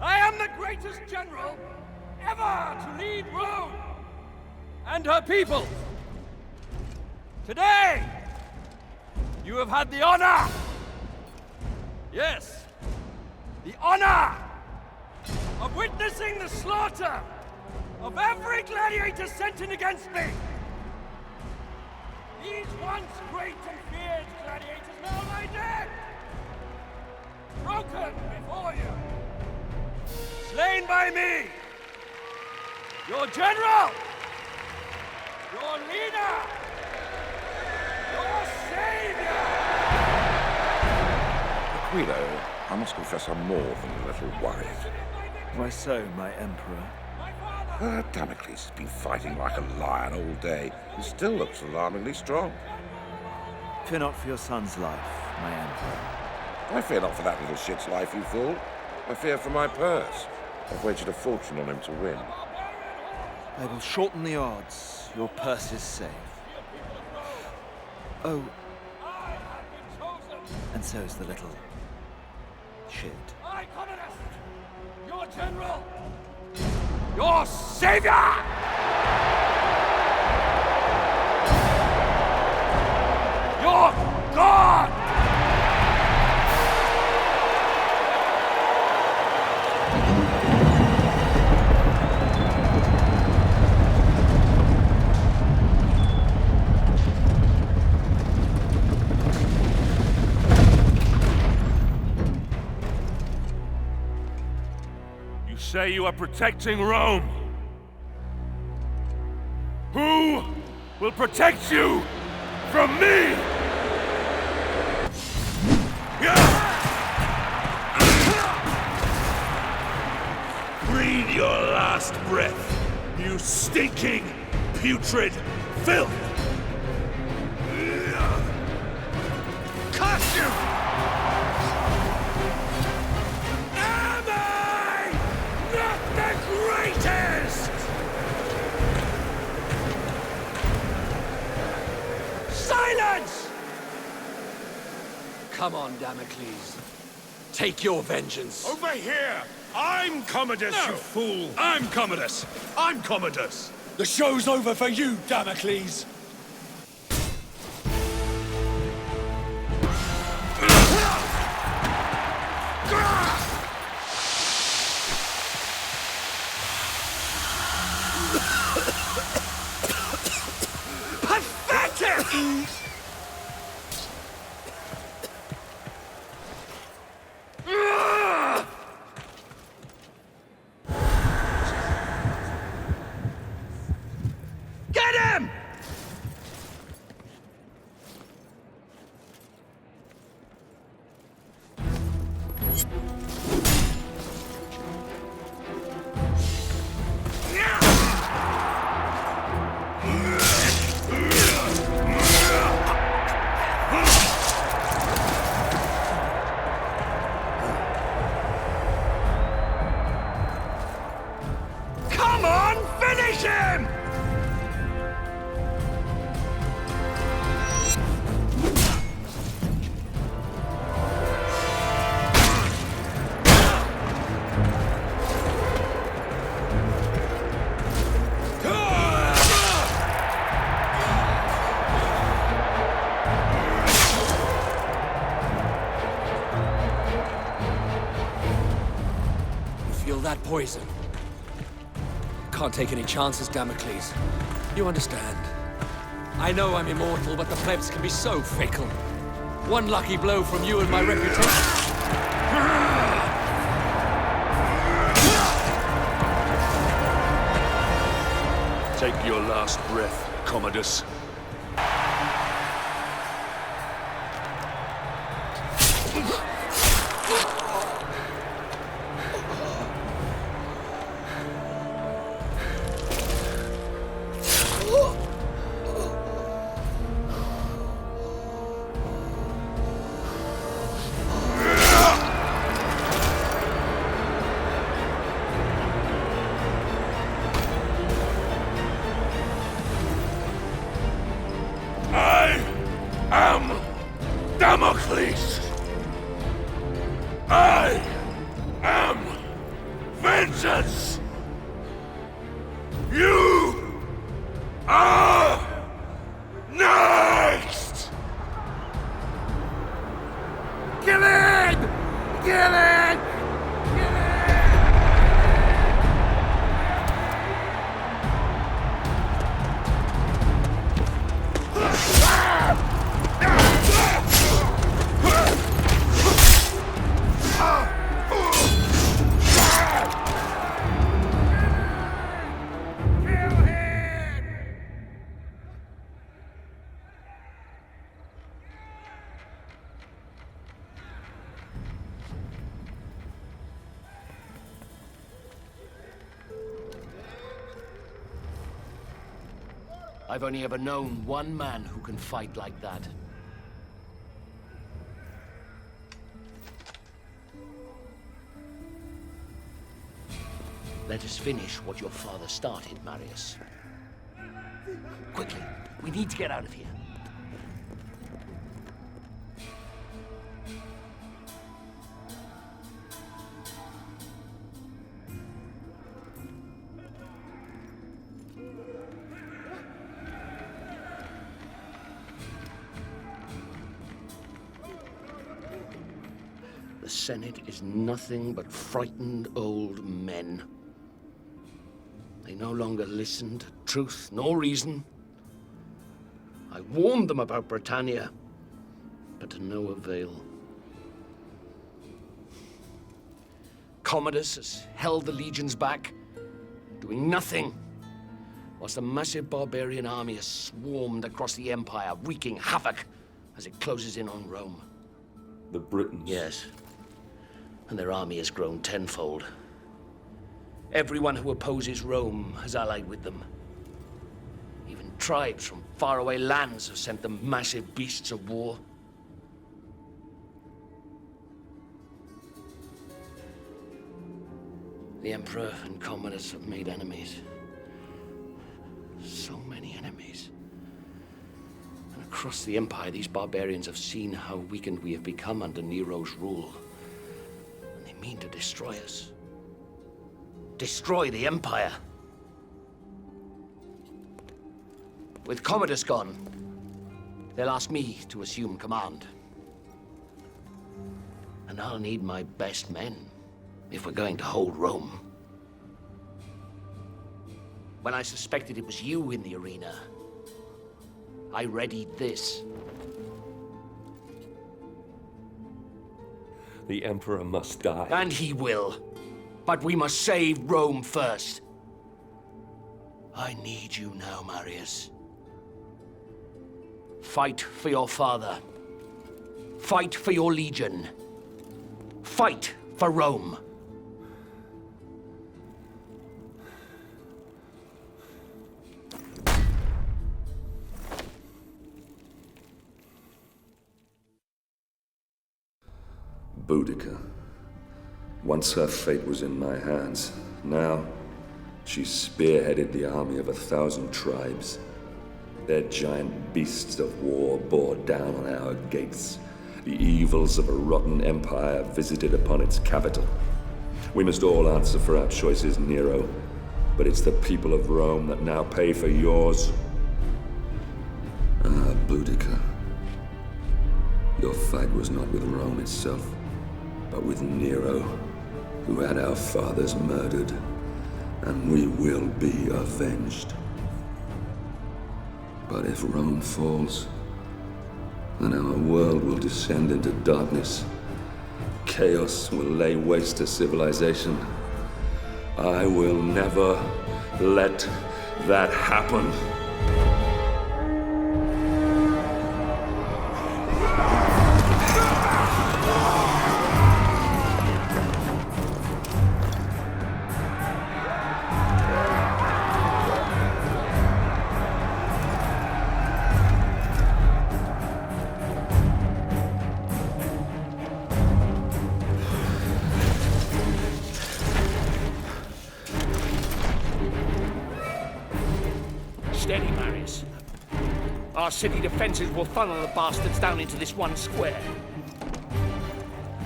S3: I am the greatest general ever to lead Rome and her people. Today, you have had the honor, yes, the honor of witnessing the slaughter of every gladiator sent in against me. These once great and feared gladiators now lie dead, broken before you, slain by me, your general, your leader, your savior.
S17: Guido, I must confess I'm more than a little worried.
S10: Why so, my emperor?
S17: Damocles has been fighting like a lion all day and still looks alarmingly strong.
S10: Fear not for your son's life, my emperor.
S17: I fear not for that little shit's life, you fool. I fear for my purse. I've wagered a fortune on him to win.
S10: I will shorten the odds. Your purse is safe. Oh. And so is the little... shit.
S16: I, Communist! Your general! Your savior! Your God!
S8: You say you are protecting Rome. Who will protect you from me?
S16: Breathe your last breath, you stinking, putrid filth! Curse you! Am I not the greatest? Silence!
S18: Come on, Damocles. Take your vengeance.
S16: Over here! I'm Commodus, you fool! I'm Commodus! I'm Commodus!
S18: The show's over for you, Damocles.
S16: Pathetic! Get him! Come on, finish him!
S18: You feel that poison? Can't take any chances, Damocles. You understand. I know I'm immortal, but the plebs can be so fickle. One lucky blow from you and my reputation...
S8: Take your last breath, Commodus. Damocles! I am vengeance! You are next!
S16: Kill him! Kill him!
S9: I've only ever known one man who can fight like that. Let us finish what your father started, Marius. Quickly, we need to get out of here. The Senate is nothing but frightened old men. They no longer listen to truth nor reason. I warned them about Britannia, but to no avail. Commodus has held the legions back, doing nothing, whilst a massive barbarian army has swarmed across the Empire, wreaking havoc as it closes in on Rome.
S2: The Britons?
S9: Yes. And their army has grown tenfold. Everyone who opposes Rome has allied with them. Even tribes from faraway lands have sent them massive beasts of war. The Emperor and Commodus have made enemies. So many enemies. And across the Empire, these barbarians have seen how weakened we have become under Nero's rule. And they mean to destroy us. Destroy the Empire. With Commodus gone, they'll ask me to assume command. And I'll need my best men if we're going to hold Rome. When I suspected it was you in the arena, I readied this.
S2: The Emperor must die.
S9: And he will. But we must save Rome first. I need you now, Marius. Fight for your father. Fight for your legion. Fight for Rome.
S4: Boudica. Once her fate was in my hands. Now, she spearheaded the army of 1,000 tribes. Their giant beasts of war bore down on our gates. The evils of a rotten empire visited upon its capital. We must all answer for our choices, Nero. But it's the people of Rome that now pay for yours. Ah, Boudica. Your fight was not with Rome itself, but with Nero, who had our fathers murdered, and we will be avenged. But if Rome falls, then our world will descend into darkness. Chaos will lay waste to civilization. I will never let that happen.
S9: Steady, Marius. Our city defenses will funnel the bastards down into this one square.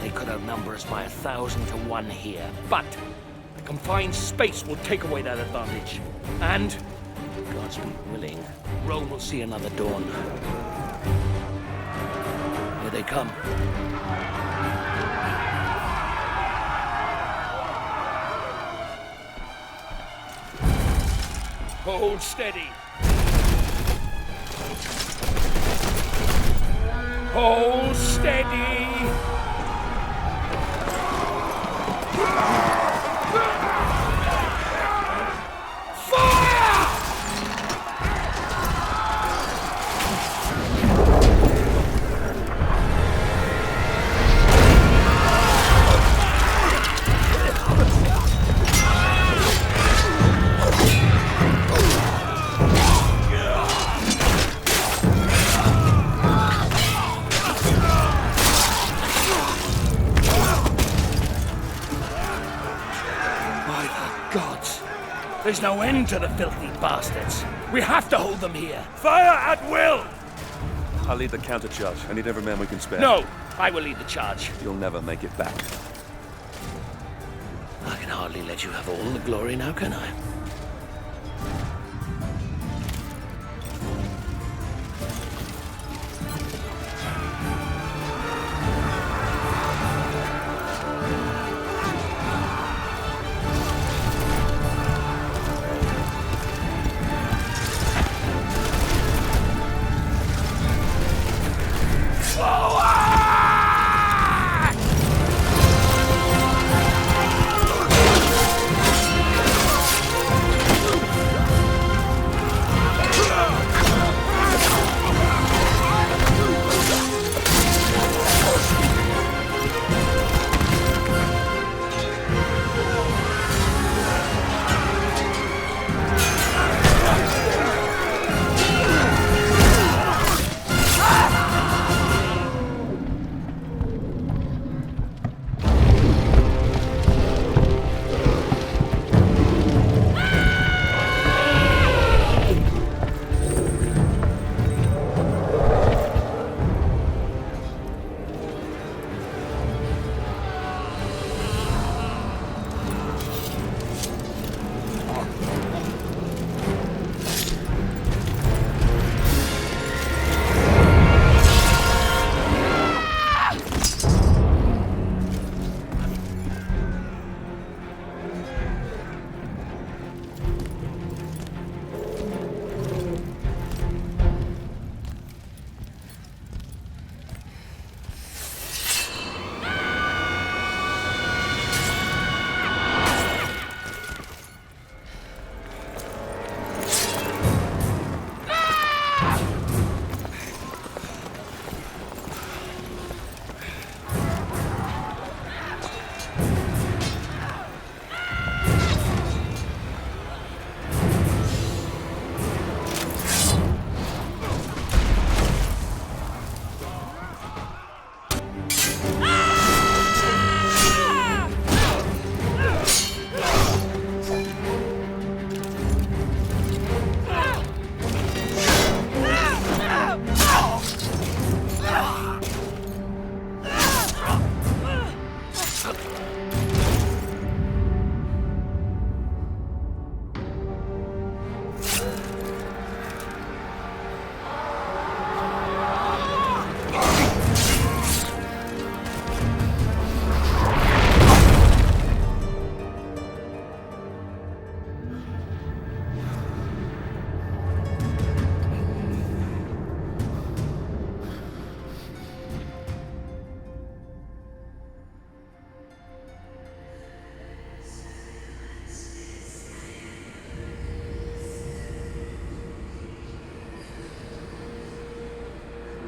S9: They could outnumber us by 1,000 to 1 here, but the confined space will take away that advantage. And, God's be willing, Rome will see another dawn. Here they come. Hold steady. Hold steady! There's no end to the filthy bastards. We have to hold them here. Fire at will!
S2: I'll lead the countercharge. I need every man we can spare.
S9: No, I will lead the charge.
S2: You'll never make it back.
S9: I can hardly let you have all the glory now, can I?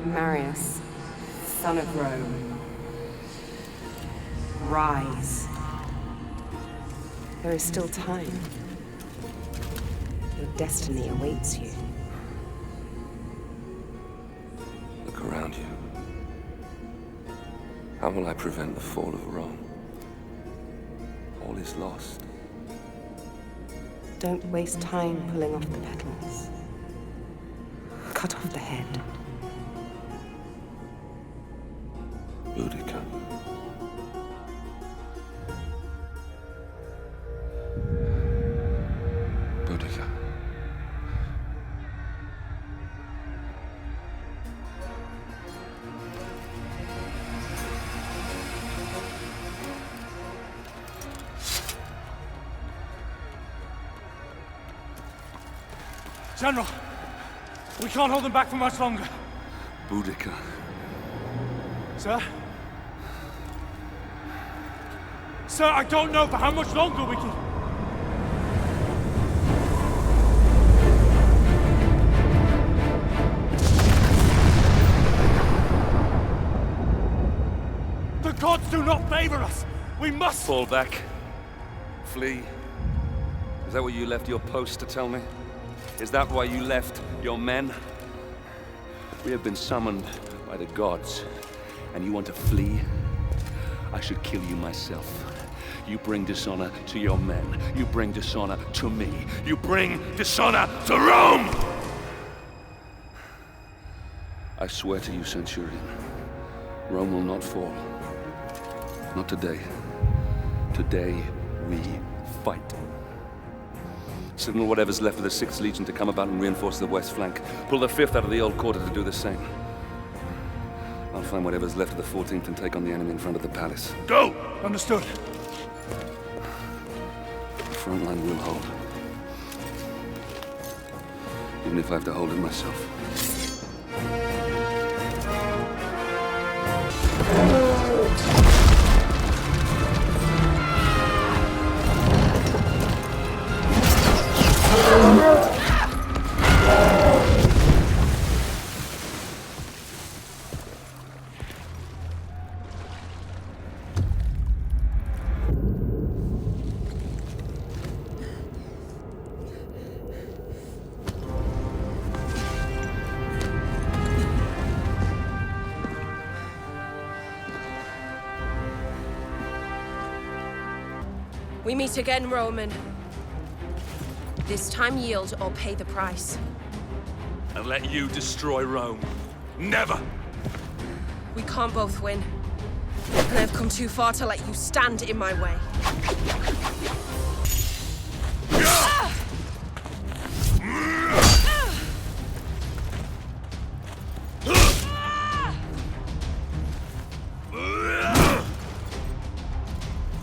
S7: Marius, son of Rome. Rise. There is still time. Your destiny awaits you.
S2: Look around you. How will I prevent the fall of Rome? All is lost.
S7: Don't waste time pulling off the petals. Cut off the head.
S2: Boudica. Boudica.
S3: General, we can't hold them back for much longer.
S2: Boudica.
S3: Sir? Sir, I don't know for how much longer we can... The gods do not favor us! We must...
S2: Fall back. Flee. Is that what you left your post to tell me? Is that why you left your men? We have been summoned by the gods, and you want to flee? I should kill you myself.
S8: You bring dishonor to your men. You bring dishonor to me. You bring dishonor to Rome! I swear to you, Centurion, Rome will not fall. Not today. Today, we fight. Signal whatever's left of the 6th Legion to come about and reinforce the west flank. Pull the 5th out of the old quarter to do the same. I'll find whatever's left of the 14th and take on the enemy in front of the palace. Go!
S10: Understood.
S8: The front line will hold. Even if I have to hold it myself.
S11: We meet again, Roman. This time yield or pay the price.
S8: And let you destroy Rome. Never!
S11: We can't both win. And I've come too far to let you stand in my way.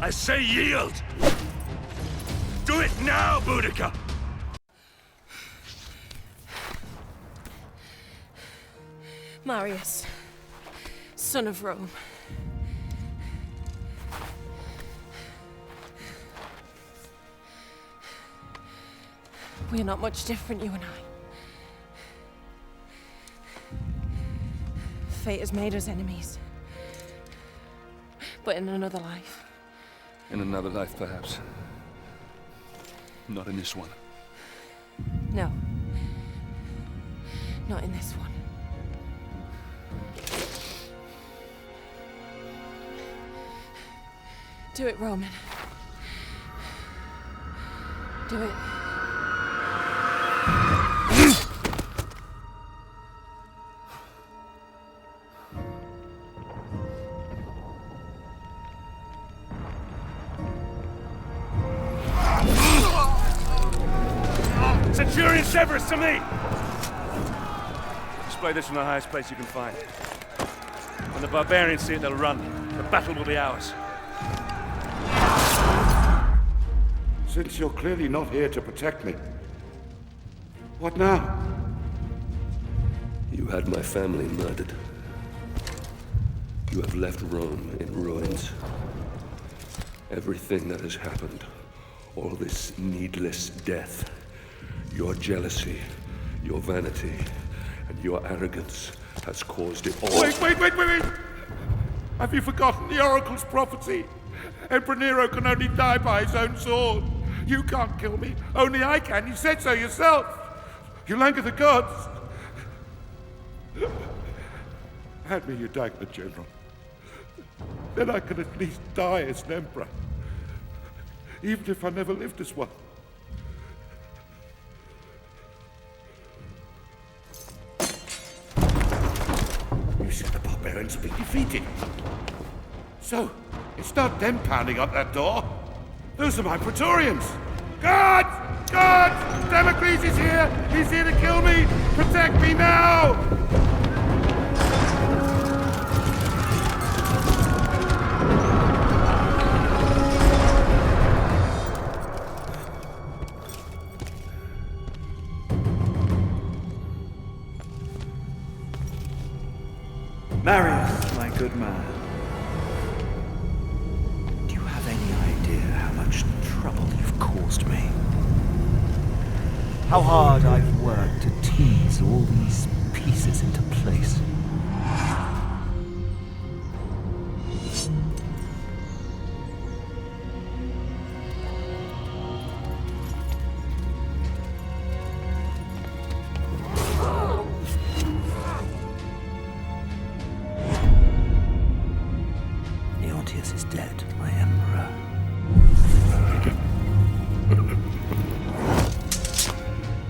S16: I say yield! Do it now, Boudica!
S11: Marius, son of Rome. We are not much different, you and I. Fate has made us enemies. But in another life.
S8: In another life, perhaps. Not in this one.
S11: No. Not in this one. Do it, Roman. Do it.
S8: Centurion Severus, to me! Display this from the highest place you can find. When the barbarians see it, they'll run. The battle will be ours.
S14: Since you're clearly not here to protect me, what now?
S2: You had my family murdered. You have left Rome in ruins. Everything that has happened, all this needless death, your jealousy, your vanity, and your arrogance has caused it all.
S14: Wait! Have you forgotten the Oracle's prophecy? Emperor Nero can only die by his own sword. You can't kill me. Only I can. You said so yourself. You'll anger the gods. Hand me your dagger, General. Then I can at least die as an emperor. Even if I never lived as one. You said the barbarians have been defeated. So, it's not them pounding up that door. Those are my Praetorians! Guards! Guards! Damocles is here! He's here to kill me! Protect me now!
S19: Marius, my good man. Do you have any idea how much trouble you've caused me? How hard I've worked to tease all these pieces into place. Is dead, my emperor.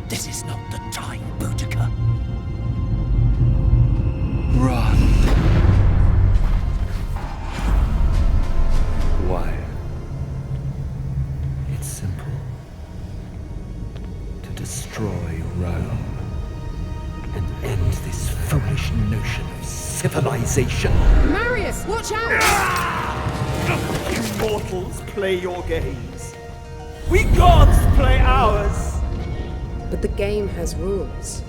S16: This is not the time, Boudica.
S4: Run. Why?
S19: It's simple. To destroy Rome and end this foolish notion of civilization.
S11: Marius, watch out!
S10: You mortals play your games. We gods play ours.
S7: But the game has rules.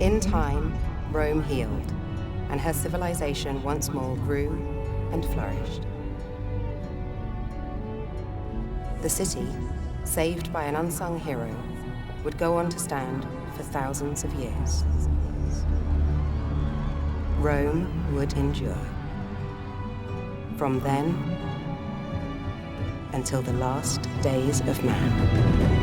S7: In time, Rome healed, and her civilization once more grew and flourished. the city, saved by an unsung hero, would go on to stand for thousands of years. Rome would endure. From then until the last days of man.